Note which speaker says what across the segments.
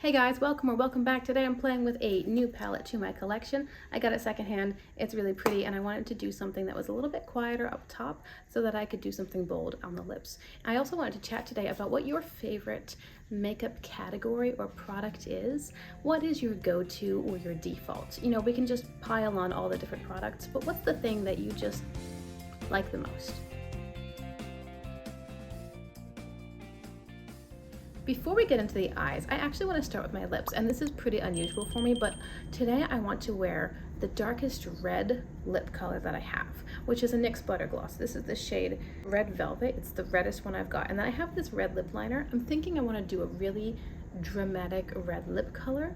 Speaker 1: Hey guys, welcome or welcome back. Today I'm playing with a new palette to my collection. I got it secondhand. It's really pretty and I wanted to do something that was a little bit quieter up top so that I could do something bold on the lips. I also wanted to chat today about what your favorite makeup category or product is. What is your go-to or your default? You know, we can just pile on all the different products, but what's the thing that you just like the most? Before we get into the eyes, I actually want to start with my lips, and this is pretty unusual for me, but today I want to wear the darkest red lip color that I have, which is a NYX Butter Gloss. This is the shade Red Velvet. It's the reddest one I've got. And then I have this red lip liner. I'm thinking I want to do a really dramatic red lip color,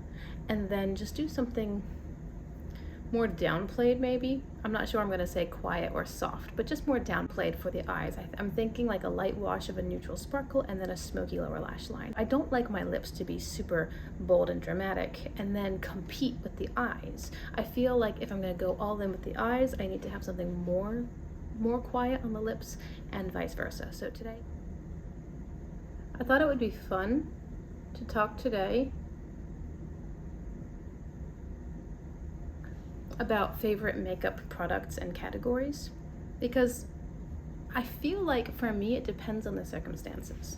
Speaker 1: and then just do something more downplayed maybe. I'm not sure I'm gonna say quiet or soft, but just more downplayed for the eyes. I'm thinking like a light wash of a neutral sparkle and then a smoky lower lash line. I don't like my lips to be super bold and dramatic and then compete with the eyes. I feel like if I'm gonna go all in with the eyes, I need to have something more quiet on the lips and vice versa. So today, I thought it would be fun to talk today about favorite makeup products and categories, because I feel like for me it depends on the circumstances.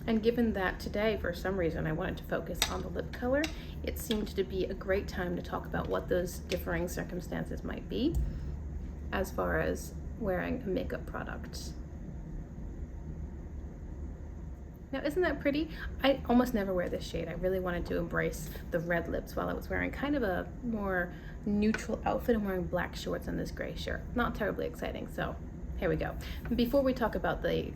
Speaker 1: And given that today for some reason I wanted to focus on the lip color, it seemed to be a great time to talk about what those differing circumstances might be as far as wearing a makeup product. Now, isn't that pretty? I almost never wear this shade. I really wanted to embrace the red lips while I was wearing kind of a more neutral outfit. I'm wearing black shorts and this gray shirt. Not terribly exciting, so here we go. Before we talk about the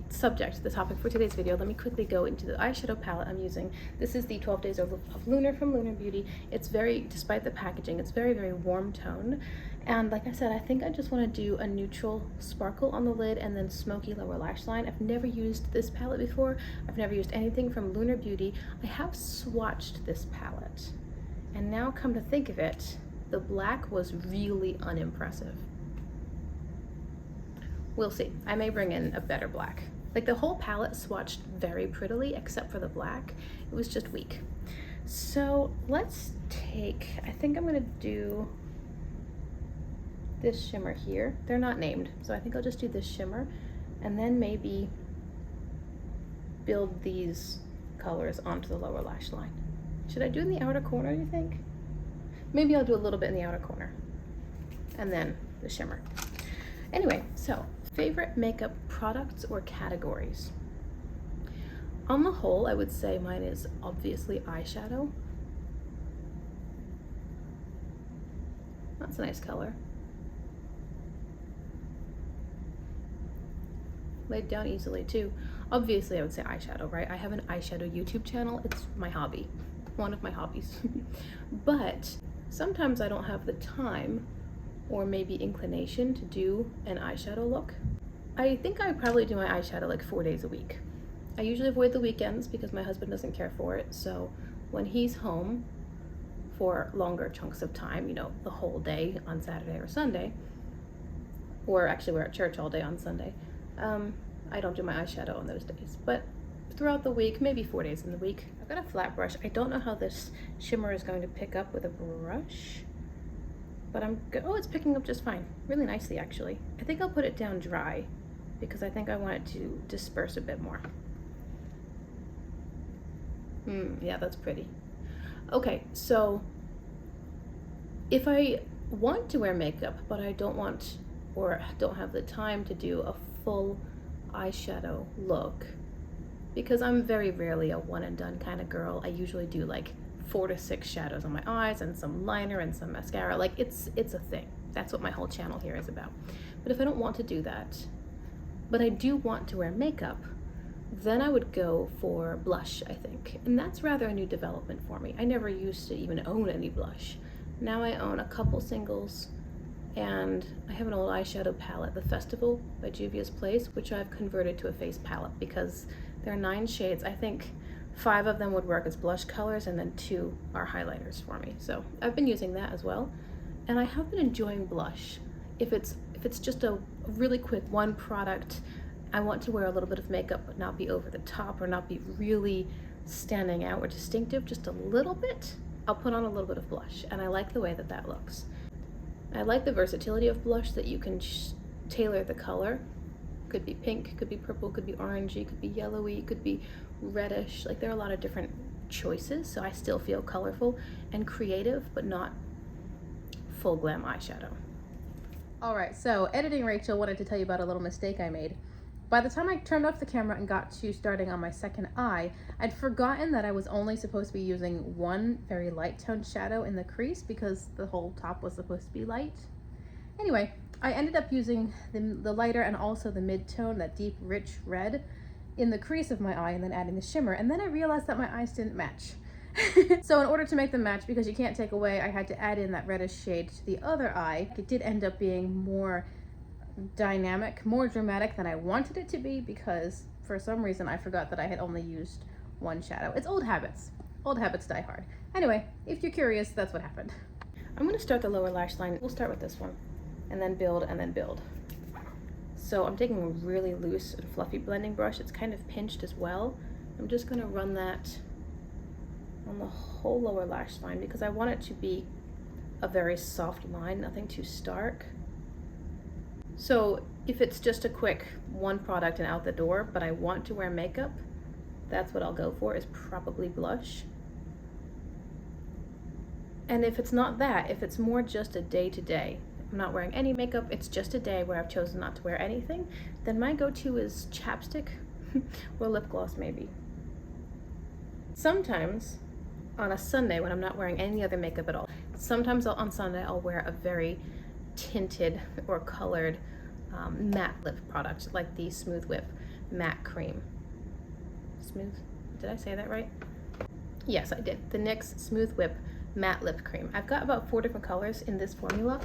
Speaker 1: subject, the topic for today's video, let me quickly go into the eyeshadow palette I'm using. This is the 12 Days of Lunar from Lunar Beauty. It's very, despite the packaging, it's very, very warm toned. And like I said, I think I just want to do a neutral sparkle on the lid and then smoky lower lash line. I've never used this palette before. I've never used anything from Lunar Beauty. I have swatched this palette. And now come to think of it, the black was really unimpressive. We'll see. I may bring in a better black. Like the whole palette swatched very prettily except for the black. It was just weak. So let's take, I think I'm gonna do this shimmer here. They're not named, so I think I'll just do this shimmer and then maybe build these colors onto the lower lash line. Should I do it in the outer corner, do you think? Maybe I'll do a little bit in the outer corner and then the shimmer. Anyway, so favorite makeup products or categories. On the whole, I would say mine is obviously eyeshadow. That's a nice color. Laid down easily too. Obviously, I would say eyeshadow, right? I have an eyeshadow YouTube channel. It's my hobby, one of my hobbies. But sometimes I don't have the time or maybe inclination to do an eyeshadow look. I think I probably do my eyeshadow like 4 days a week. I usually avoid the weekends because my husband doesn't care for it. So when he's home for longer chunks of time, you know, the whole day on Saturday or Sunday, or actually we're at church all day on Sunday, I don't do my eyeshadow on those days. But throughout the week, maybe 4 days in the week, I've got a flat brush. I don't know how this shimmer is going to pick up with a brush, but oh, it's picking up just fine. Really nicely, actually. I think I'll put it down dry because I think I want it to disperse a bit more. Yeah, that's pretty. Okay, so if I want to wear makeup, but I don't want or don't have the time to do a full eyeshadow look, because I'm very rarely a one and done kind of girl. I usually do like 4 to 6 shadows on my eyes and some liner and some mascara. Like it's a thing. That's what my whole channel here is about. But if I don't want to do that, but I do want to wear makeup, then I would go for blush, I think. And that's rather a new development for me. I never used to even own any blush. Now I own a couple singles, and I have an old eyeshadow palette, the Festival by Juvia's Place, which I've converted to a face palette because there are 9 shades. I think 5 of them would work as blush colors and then 2 are highlighters for me. So I've been using that as well. And I have been enjoying blush. If it's just a really quick one product, I want to wear a little bit of makeup but not be over the top or not be really standing out or distinctive just a little bit, I'll put on a little bit of blush, and I like the way that that looks. I like the versatility of blush, that you can tailor the color. Could be pink, could be purple, could be orangey, could be yellowy, could be reddish. Like, there are a lot of different choices, so I still feel colorful and creative, but not full glam eyeshadow. All right, so editing Rachel wanted to tell you about a little mistake I made. By the time I turned off the camera and got to starting on my second eye, I'd forgotten that I was only supposed to be using one very light toned shadow in the crease because the whole top was supposed to be light. Anyway, I ended up using the lighter and also the mid-tone, that deep, rich red, in the crease of my eye, and then adding the shimmer. And then I realized that my eyes didn't match. So in order to make them match, because you can't take away, I had to add in that reddish shade to the other eye. It did end up being more dynamic, more dramatic than I wanted it to be, because for some reason I forgot that I had only used one shadow. It's old habits. Old habits die hard. Anyway, if you're curious, that's what happened. I'm going to start the lower lash line. We'll start with this one, and then build, and then build. So I'm taking a really loose and fluffy blending brush. It's kind of pinched as well. I'm just going to run that on the whole lower lash line because I want it to be a very soft line, nothing too stark. So if it's just a quick one product and out the door, but I want to wear makeup, that's what I'll go for, is probably blush. And if it's not that, if it's more just a day-to-day, I'm not wearing any makeup, it's just a day where I've chosen not to wear anything, then my go-to is chapstick or lip gloss maybe. Sometimes on a Sunday when I'm not wearing any other makeup at all, sometimes on Sunday I'll wear a very tinted or colored matte lip product, like the Smooth Whip matte cream. Smooth, did I say that right? Yes, I did. The NYX Smooth Whip matte lip cream. I've got about 4 different colors in this formula,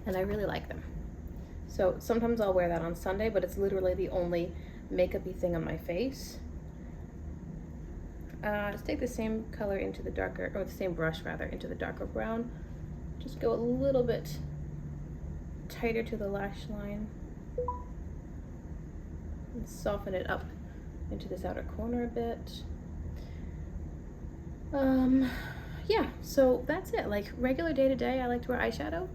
Speaker 1: and I really like them. So sometimes I'll wear that on Sunday, but it's literally the only makeup-y thing on my face. Let's take the same color into the darker, or the same brush rather, into the darker brown. Just go a little bit tighter to the lash line and soften it up into this outer corner a bit. Yeah, so that's it. Like, regular day-to-day, I like to wear eyeshadow.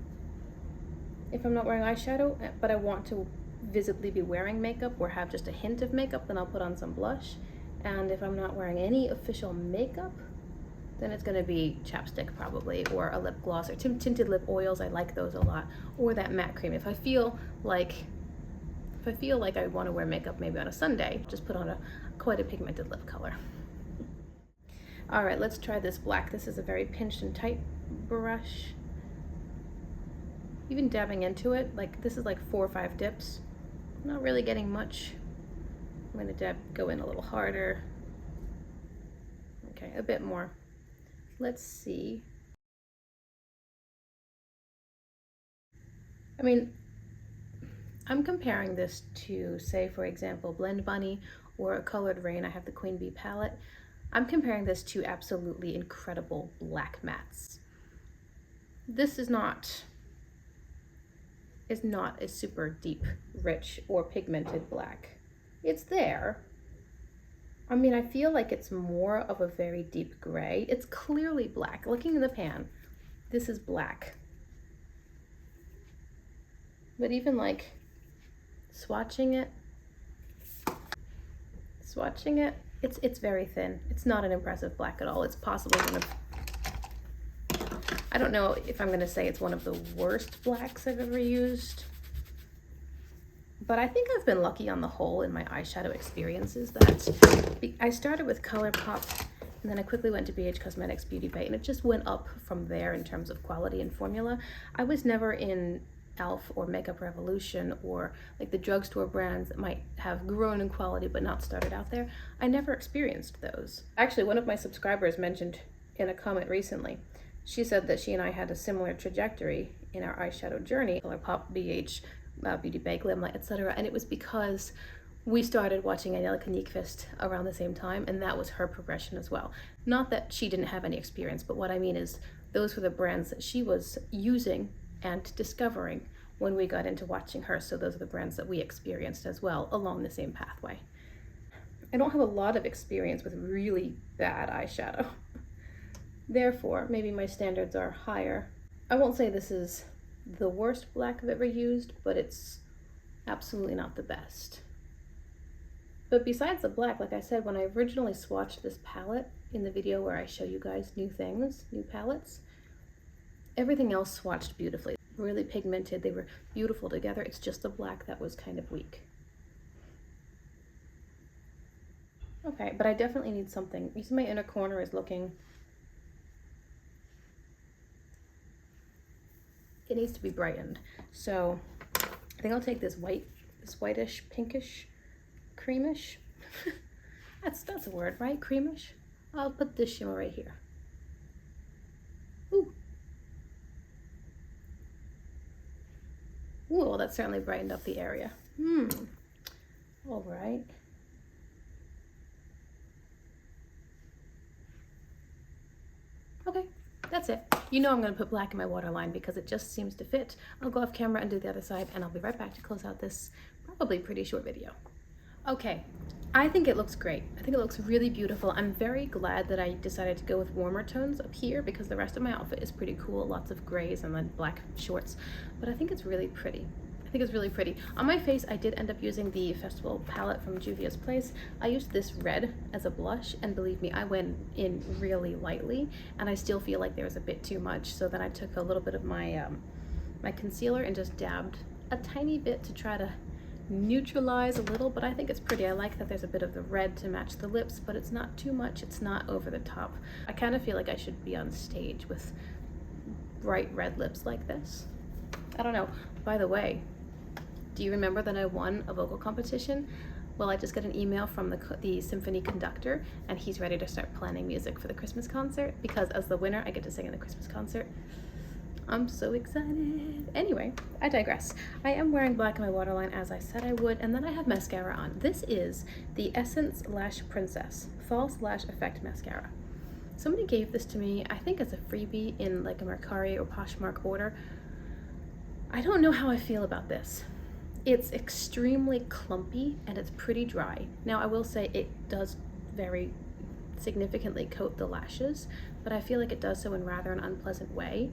Speaker 1: If I'm not wearing eyeshadow, but I want to visibly be wearing makeup or have just a hint of makeup, then I'll put on some blush. And if I'm not wearing any official makeup, then it's gonna be chapstick probably, or a lip gloss, or tinted lip oils. I like those a lot, or that matte cream. If I feel like I want to wear makeup maybe on a Sunday, just put on quite a pigmented lip color. All right, let's try this black. This is a very pinched and tight brush. Even dabbing into it, like this is like 4 or 5 dips. I'm not really getting much. I'm gonna go in a little harder. Okay, a bit more. Let's see. I mean, I'm comparing this to, say, for example, Blend Bunny or a Colored Rain. I have the Queen Bee palette. I'm comparing this to absolutely incredible black mattes. This is not a super deep, rich, or pigmented black. It's there. I mean, I feel like it's more of a very deep gray. It's clearly black. Looking in the pan, this is black. But even like swatching it, it's very thin. It's not an impressive black at all. It's possibly one of, I don't know if I'm gonna say it's one of the worst blacks I've ever used, but I think I've been lucky on the whole in my eyeshadow experiences that I started with ColourPop and then I quickly went to BH Cosmetics Beauty Bay, and it just went up from there in terms of quality and formula. I was never in e.l.f. or Makeup Revolution or like the drugstore brands that might have grown in quality but not started out there. I never experienced those. Actually, one of my subscribers mentioned in a comment recently, she said that she and I had a similar trajectory in our eyeshadow journey, ColourPop, BH, Beauty Bay, Glimlight, etc. And it was because we started watching Angelica Nyqvist around the same time, and that was her progression as well. Not that she didn't have any experience, but what I mean is those were the brands that she was using and discovering when we got into watching her. So those are the brands that we experienced as well along the same pathway. I don't have a lot of experience with really bad eyeshadow. Therefore, maybe my standards are higher. I won't say this is the worst black I've ever used, but it's absolutely not the best. But besides the black, like I said, when I originally swatched this palette in the video where I show you guys new things, new palettes, everything else swatched beautifully. Really pigmented, they were beautiful together. It's just the black that was kind of weak. Okay, but I definitely need something. You see my inner corner is looking, it needs to be brightened. So I think I'll take this whitish, pinkish, creamish. that's a word, right? Creamish. I'll put this shimmer right here. Ooh. Ooh, well, that certainly brightened up the area. All right. Okay, that's it. You know I'm gonna put black in my waterline because it just seems to fit. I'll go off camera and do the other side, and I'll be right back to close out this probably pretty short video. Okay, I think it looks great. I think it looks really beautiful. I'm very glad that I decided to go with warmer tones up here because the rest of my outfit is pretty cool. Lots of grays and then black shorts, but I think it's really pretty. I think it's really pretty. On my face, I did end up using the Festival palette from Juvia's Place. I used this red as a blush, and believe me, I went in really lightly, and I still feel like there was a bit too much. So then I took a little bit of my my concealer and just dabbed a tiny bit to try to neutralize a little, but I think it's pretty. I like that there's a bit of the red to match the lips, but it's not too much. It's not over the top. I kind of feel like I should be on stage with bright red lips like this. I don't know. By the way, do you remember that I won a vocal competition? Well, I just got an email from the symphony conductor, and he's ready to start planning music for the Christmas concert because as the winner, I get to sing in the Christmas concert. I'm so excited. Anyway, I digress. I am wearing black in my waterline as I said I would, and then I have mascara on. This is the Essence Lash Princess False Lash Effect Mascara. Somebody gave this to me, I think as a freebie in like a MERCARI or Poshmark order. I don't know how I feel about this. It's extremely clumpy and it's pretty dry. Now I will say it does very significantly coat the lashes, but I feel like it does so in rather an unpleasant way.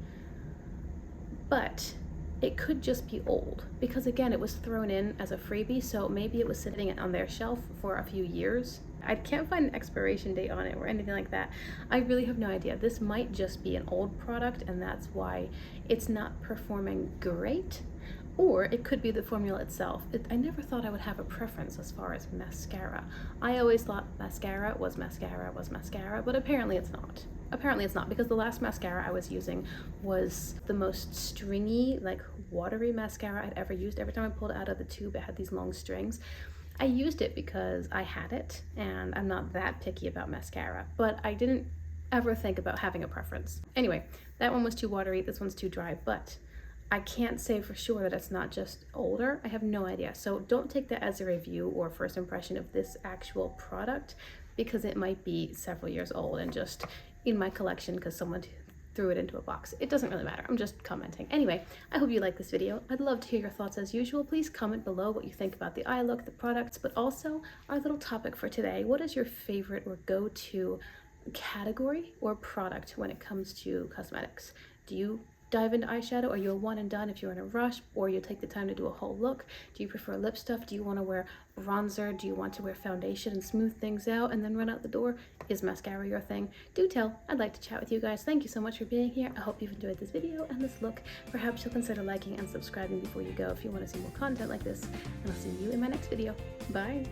Speaker 1: But it could just be old because again, it was thrown in as a freebie, so maybe it was sitting on their shelf for a few years. I can't find an expiration date on it or anything like that. I really have no idea. This might just be an old product and that's why it's not performing great. Or it could be the formula itself. I never thought I would have a preference as far as mascara. I always thought mascara was mascara was mascara, but apparently it's not. Apparently it's not, because the last mascara I was using was the most stringy, like watery mascara I'd ever used. Every time I pulled it out of the tube, it had these long strings. I used it because I had it, and I'm not that picky about mascara, but I didn't ever think about having a preference. Anyway, that one was too watery, this one's too dry, but I can't say for sure that it's not just older. I have no idea. So don't take that as a review or first impression of this actual product, because it might be several years old and just in my collection because someone threw it into a box. It doesn't really matter. I'm just commenting. Anyway, I hope you like this video. I'd love to hear your thoughts as usual. Please comment below what you think about the eye look, the products, but also our little topic for today. What is your favorite or go-to category or product when it comes to cosmetics? Do you dive into eyeshadow? Are you a one and done if you're in a rush, or you take the time to do a whole look? Do you prefer lip stuff? Do you want to wear bronzer? Do you want to wear foundation and smooth things out and then run out the door? Is mascara your thing? Do tell. I'd like to chat with you guys. Thank you so much for being here. I hope you've enjoyed this video and this look. Perhaps you'll consider liking and subscribing before you go if you want to see more content like this, and I'll see you in my next video. Bye.